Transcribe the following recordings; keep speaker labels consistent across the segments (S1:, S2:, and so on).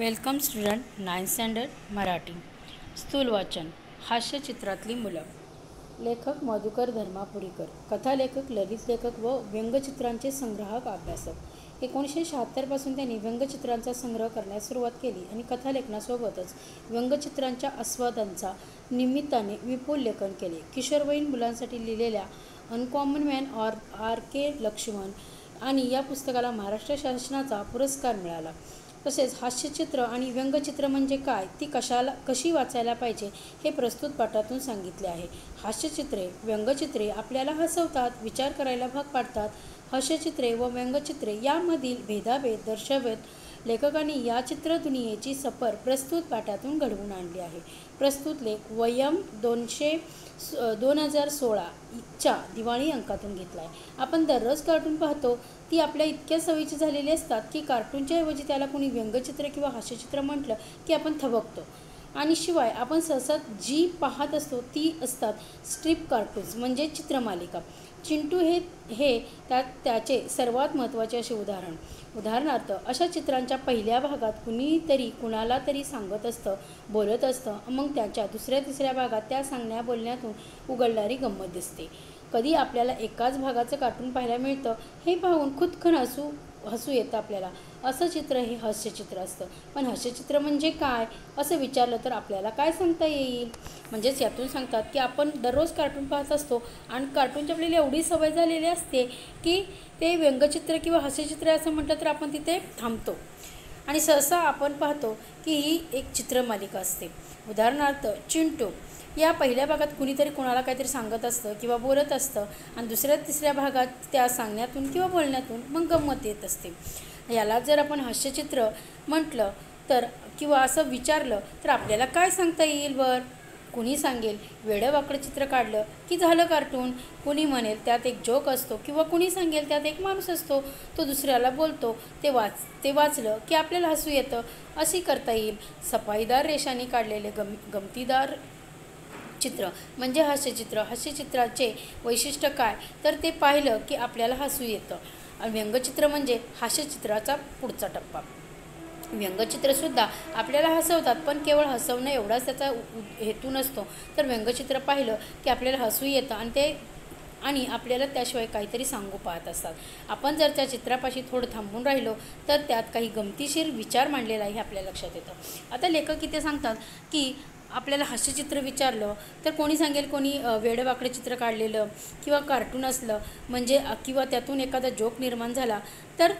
S1: Welcome student 9th standard Marathi. स्थूल वाचन. हास्यचित्रातली मुलं. लेखक मधुकर धर्मापुरीकर. कथालेखक ललित लेखक व व्यंगचित्रांचे संग्राहक अभ्यासक. 1976 पासून त्यांनी व्यंगचित्रांचा संग्रह करण्यास सुरुवात केली आणि कथालेखनासोबतच व्यंगचित्रांच्या आस्वादांचा निमित्ताने विपुल लेखन केले. किशोरवयीन मुलांसाठी लिहिलेल्या अनकॉमन मॅन आर के लक्ष्मण आणि या पुस्तकाला महाराष्ट्र शासनाचा पुरस्कार मिळाला. तसेच हास्यचित्र आणि व्यंगचित्र म्हणजे काय, ती कशी वाचायला पाहिजे हे प्रस्तुत पाठातून सांगितले आहे. हास्यचित्रे, व्यंगचित्रे आपल्याला हसवतात, विचार करायला भाग पाडतात. हास्यचित्रे व व्यंगचित्रे यामधील भेदाभेद दर्शवत लेखकांनी या चित्रदुनियेची सफर प्रस्तुत पाठातून घडवून आणली आहे. प्रस्तुत लेख वयम 2016 च्या दिवाळी अंकातून घेतला आहे. आपण दररोज कार्टून पाहतो, ती आपल्या इतक्या सवयीची झालेली असतात की कार्टूनच्या ऐवजी त्याला कोणी व्यंगचित्र किंवा हास्यचित्र म्हटलं की आपण थबकतो. आणि शिवाय आपण सहसा जी पाहत असतो ती असतात स्ट्रिप कार्टून्स म्हणजे चित्रमालिका. चिंटू हे त्याचे सर्वात महत्त्वाचे असे उदाहरणार्थ अशा चित्रांच्या पहिल्या भागात कुणीतरी कुणाला तरी सांगत असतं, बोलत असतं. मग त्याच्या दुसऱ्या तिसऱ्या भागात त्या सांगण्या बोलण्यातून उघडणारी गंमत दिसते. कधी आपल्याला एकाच भागाचं कार्टून पाहायला मिळतं, हे पाहून खुदखन हसू येतं आपल्याला. असं चित्र हे हास्यचित्र असतं. पण हास्यचित्र म्हणजे काय असं विचारलं तर आपल्याला काय सांगता येईल? म्हणजेच यातून सांगतात की आपण दररोज कार्टून पाहत असतो आणि कार्टूनची आपल्याला एवढी सवय झालेली असते की ते व्यंगचित्र किंवा हास्यचित्र असं म्हटलं तर आपण तिथे थांबतो आणि सहसा आपण पाहतो की ही एक चित्रमालिका असते. उदाहरणार्थ चिंटू या पहिल्या भागात कुणीतरी कोणाला काहीतरी सांगत असतं किंवा बोलत असतं आणि दुसऱ्या तिसऱ्या भागात त्या सांगण्यातून किंवा बोलण्यातून मग गंमत येत असते. याला जर आपण हास्यचित्र म्हटलं तर किंवा असं विचारलं तर आपल्याला काय सांगता येईल? कुणी सांगेल वेडंवाकडं चित्र काढलं की झालं कार्टून. कुणी म्हणेल त्यात एक जोक असतो किंवा कुणी सांगेल त्यात एक माणूस असतो, तो दुसऱ्याला बोलतो, ते वाचलं की आपल्याला हसू येतं. अशी करता येईल. सफाईदार रेषांनी काढलेले गमतीदार चित्र म्हणजे हास्यचित्र. हास्यचित्राचे वैशिष्ट्य काय तर ते पाहिलं की आपल्याला हसू येतं. आणि व्यंगचित्र म्हणजे हास्यचित्राचा पुढचा टप्पा. व्यंगचित्रसुद्धा आपल्याला हसवतात, पण केवळ हसवणं एवढाच त्याचा हेतू नसतो. तर व्यंगचित्र पाहिलं की आपल्याला हसू येतं आणि आपल्याला त्याशिवाय काहीतरी सांगू पाहत असतात. आपण जर त्या चित्रापाशी थोडं थांबून राहिलो तर त्यात काही गमतीशीर विचार मांडलेला हे आपल्या लक्षात येतं. आता लेखक इथे सांगतात की आपल्याला हास्यचित्र विचारलं तर कोणी सांगेल कोणी वेडंवाकडं चित्र काढलेलं किंवा कार्टून असलं म्हणजे किंवा त्यातून एखादा जोक निर्माण झाला तर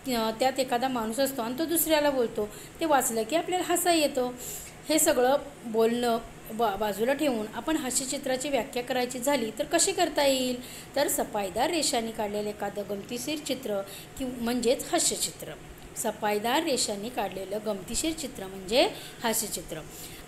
S1: त्यात एखादा माणूस असतो आणि तो दुसऱ्याला बोलतो, ते वाचलं की आपल्याला हसा येतो. हे सगळं बोलणं बाजूला ठेवून आपण हास्यचित्राची व्याख्या करायची झाली तर कशी करता येईल? तर सफाईदार रेषांनी काढलेलं एखादं गमतीशीर चित्र म्हणजेच हास्यचित्र. सफाईदार रेषांनी काढलेलं गमतीशीर चित्र म्हणजे हास्यचित्र.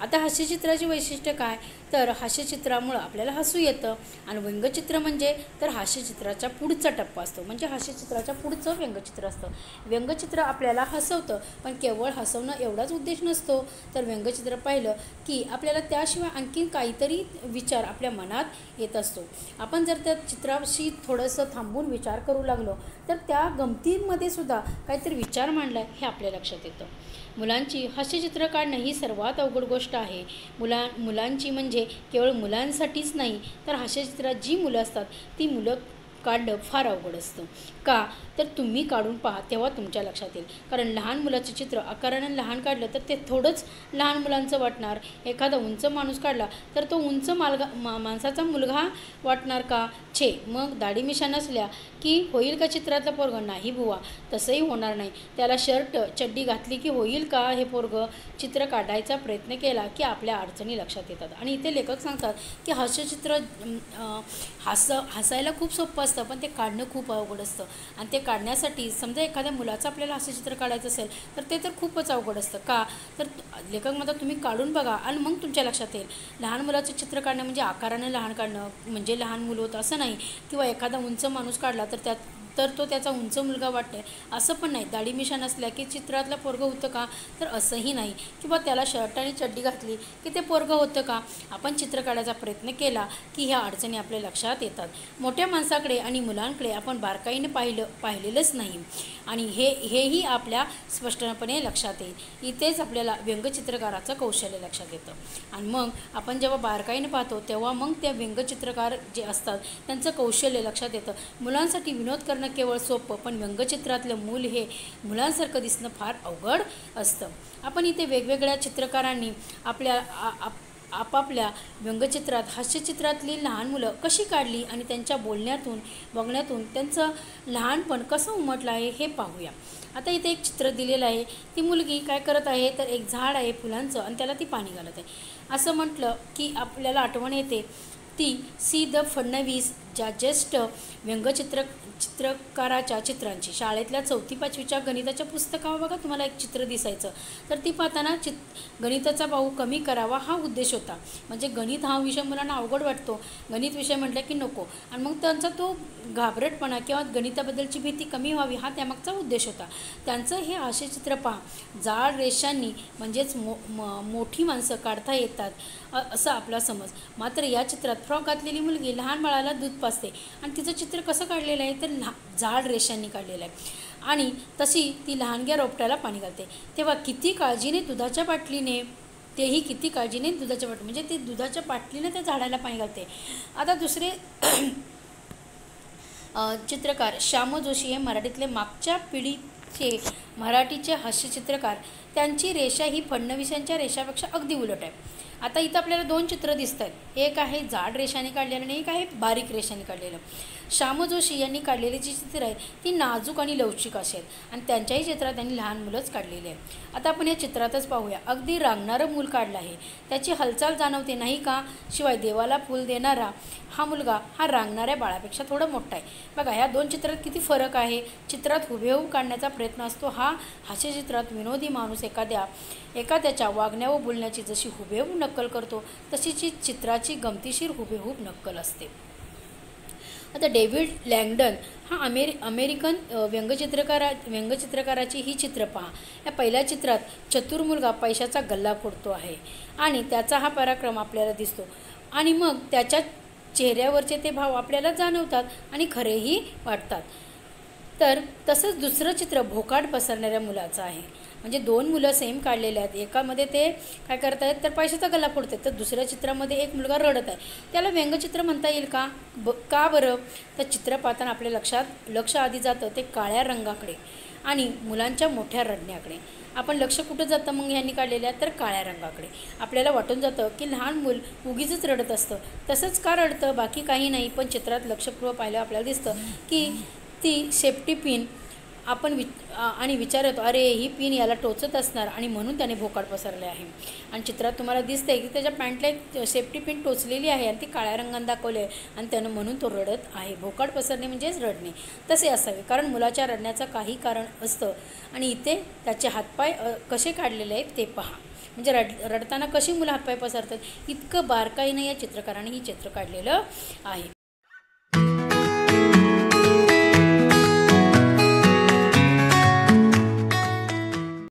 S1: आता हास्यचित्राची वैशिष्ट्य काय तर हास्यचित्रामुळं आपल्याला हसू येतं. आणि व्यंगचित्र म्हणजे तर हास्यचित्राचा पुढचा टप्पा असतो, म्हणजे हास्यचित्राच्या पुढचं व्यंगचित्र असतं. व्यंगचित्र आपल्याला हसवतं, पण केवळ हसवणं एवढाच उद्देश नसतो. तर व्यंगचित्र पाहिलं की आपल्याला त्याशिवाय आणखीन काहीतरी विचार आपल्या मनात येत असतो. आपण जर त्या चित्राशी थोडंसं थांबून विचार करू लागलो तर त्या गमतींमध्ये सुद्धा काहीतरी विचार मांडला हे आपल्या लक्षात येतं. मुलांची हास्यचित्र काढणं ही सर्वात अवघड गोष्ट आहे. मुलांची म्हणजे केवळ मुलांसाठीच नाही तर हास्यचित्रात जी मुलं असतात ती मुलं काढणं फार अवघड असतं. का तर तुम्ही काढून पहा तेव्हा तुमच्या लक्षात येईल. कारण लहान मुलाचं चित्र आकारानं लहान काढलं तर ते थोडंच लहान मुलांचं वाटणार. एखादा उंच माणूस काढला तर तो उंच माणसाचा मुलगा वाटणार का? मग दाढी मिशा नसल्या की होईल का चित्रातलं पोरगं? नाही बुवा, तसंही होणार नाही. त्याला शर्ट चड्डी घातली की होईल का हे पोरगं? चित्र काढायचा प्रयत्न केला की आपल्या अडचणी लक्षात येतात. आणि इथे लेखक सांगतात की हास्यचित्र हसायला खूप सोपं असतं, पण ते काढणं खूप अवघड असतं. आणि ते काढण्यासाठी समजा एखाद्या मुलाचं आपल्याला हास्यचित्र काढायचं असेल तर ते तर खूपच अवघड असतं. का तर लेखक म्हणतात तुम्ही काढून बघा आणि मग तुमच्या लक्षात येईल. लहान मुलाचं चित्र काढणं म्हणजे आकारानं लहान काढणं म्हणजे लहान मुलं होतं असं नाही. किंवा एखादा उंच माणूस काढला तर त्यात तर तो त्याचा उंच मुलगा वाटते असं पण नाही. दाढी मिशा नसल्या की चित्रातलं पोरगं होतं का, तर असंही नाही. किंवा त्याला शर्ट आणि चड्डी घातली की ते पोरगं होतं का. आपण चित्र काढायचा प्रयत्न केला की ह्या अडचणी आपल्या लक्षात येतात. मोठ्या माणसाकडे आणि मुलांकडे आपण बारकाईने पाहिलेलंच नाही आणि हेही आपल्या स्पष्टपणे लक्षात येईल. इथेच आपल्याला व्यंगचित्रकाराचं कौशल्य लक्षात येतं. आणि मग आपण जेव्हा बारकाईने पाहतो तेव्हा मग त्या व्यंगचित्रकार जे असतात त्यांचं कौशल्य लक्षात येतं. मुलांसाठी विनोद करणं केवळ सोपं, पण व्यंगचित्रातलं मूल हे मुलांसारखं दिसणं फार अवघड असतं. आपण इथे वेगवेगळ्या चित्रकारांनी आपापल्या व्यंगचित्रात हास्यचित्रातली लहान मुलं कशी काढली आणि त्यांच्या बोलण्यातून बघण्यातून त्यांचं लहानपण कसं उमटलं आहे हे पाहूया. आता इथे एक चित्र दिलेलं आहे. ती मुलगी काय करत आहे, तर एक झाड आहे फुलांचं आणि त्याला ती पाणी घालत आहे. असं म्हटलं की आपल्याला आठवण येते ती सी द फडणवीस ज्या ज्येष्ठ चित्रकाराच्या चित्रांची. शाळेतल्या 4वी-5वीच्या गणिताच्या पुस्तकावर बघा तुम्हाला एक चित्र दिसायचं, तर ती पाहताना गणिताचा बाहू कमी करावा हा उद्देश होता. म्हणजे गणित हा विषय मुलांना अवघड वाटतो, गणित विषय म्हटलं की नको, आणि मग त्यांचा तो घाबरटपणा किंवा गणिताबद्दलची भीती कमी व्हावी हा त्यामागचा उद्देश होता. त्यांचं हे हास्यचित्र पहा. जाड रेषांनी म्हणजेच मोठी माणसं काढता येतात असं आपला समज. मात्र या चित्रात फ्रॉक घातलेली मुलगी लहान बाळाला दूध पाजते आणि तिचं चित्र कसं काढलेलं आहे, तर जाड रेषांनी काढलेलं आहे आणि तशी ती लहानग्या रोपट्याला पाणी घालते. तेव्हा किती काळजीने दुधाच्या बाटलीने म्हणजे ती दुधाच्या बाटलीने त्या झाडाला पाणी घालते. आता दुसरे चित्रकार श्याम जोशी हे मराठीतले मागच्या पिढीचे मराठीचे हास्यचित्रकार. त्यांची रेषा ही फडणवीसांच्या रेषापेक्षा अगदी उलट आहे. आता इथं आपल्याला 2 चित्र दिसत आहेत. एक आहे जाड रेषाने काढलेलं आणि एक आहे बारीक रेषाने काढलेलं. श्याम जोशी यांनी काढलेली जी चित्र आहेत ती नाजूक आणि लवचिक अशी आहेत आणि त्यांच्याही चित्रात त्यांनी लहान मुलंच काढलेली आहे. आता आपण या चित्रातच पाहूया. अगदी रांगणारं मूल काढलं आहे. त्याची हालचाल जाणवते नाही का. शिवाय देवाला फूल देणारा हा मुलगा हा रांगणाऱ्या बाळापेक्षा थोडं मोठा आहे. बघा ह्या 2 चित्रात किती फरक आहे. चित्रात हुबेहूब काढण्याचा प्रयत्न असतो. हा हास्यचित्रात विनोदी माणूस एखाद्याच्या वागण्या व बोलण्याची जशी हुबेहूब नक्कल करतो तशीची चित्राची गमतीशीर हुबेहूब नक्कल असते. आता डेव्हिड लँगडन हा अमेरिकन व्यंगचित्रकाराची ही चित्र पहा. या पहिल्या चित्रात चतुर मुलगा पैशाचा गल्ला फोडतो आहे आणि त्याचा हा पराक्रम आपल्याला दिसतो आणि मग त्याच्या चेहऱ्यावरचे ते भाव आपल्याला जाणवतात आणि खरेही वाटतात. तर तसंच दुसरं चित्र भोकाड पसरणाऱ्या मुलाचं आहे. म्हणजे 2 मुलं सेम काढलेले आहेत. एकामध्ये ते काय करत आहेत, तर पैशाचा गल्ला फोडत आहेत, तर दुसऱ्या चित्रामध्ये एक मुलगा रडत आहे. त्याला व्यंगचित्र म्हणता येईल का? का बरं? तर चित्र पाहताना आपल्या लक्ष आधी जातं ते काळ्या रंगाकडे आणि मुलांच्या मोठ्या रडण्याकडे. आपण लक्ष कुठं जातं मग ह्यांनी काढलेल्या, तर काळ्या रंगाकडे. आपल्याला वाटून जातं की लहान मूल उगीचच रडत असतं. तसंच का रडतं, बाकी काही नाही, पण चित्रात लक्षपूर्वक पाहिलं आपल्याला दिसतं की ती सेफ्टी पिन आपण विचार येतो, अरे ही पिन याला टोचत असणार आणि म्हणून त्याने भोकाड पसरले आहे. आणि चित्रात तुम्हाला दिसतंय की त्याच्या पॅन्टला एक सेफ्टी पिन टोचलेली आहे आणि ती काळ्या रंगाने दाखवली आहे आणि त्यानं म्हणून तो रडत आहे. भोकाड पसरणे म्हणजेच रडणे तसे असावे, कारण मुलाच्या रडण्याचं काही कारण असतं. आणि इथे त्याचे हातपाय कसे काढलेले आहेत ते पहा. म्हणजे रडताना कशी मुलं हातपाय पसरतात इतकं बारकाईनं या चित्रकाराने ही चित्र काढलेलं आहे.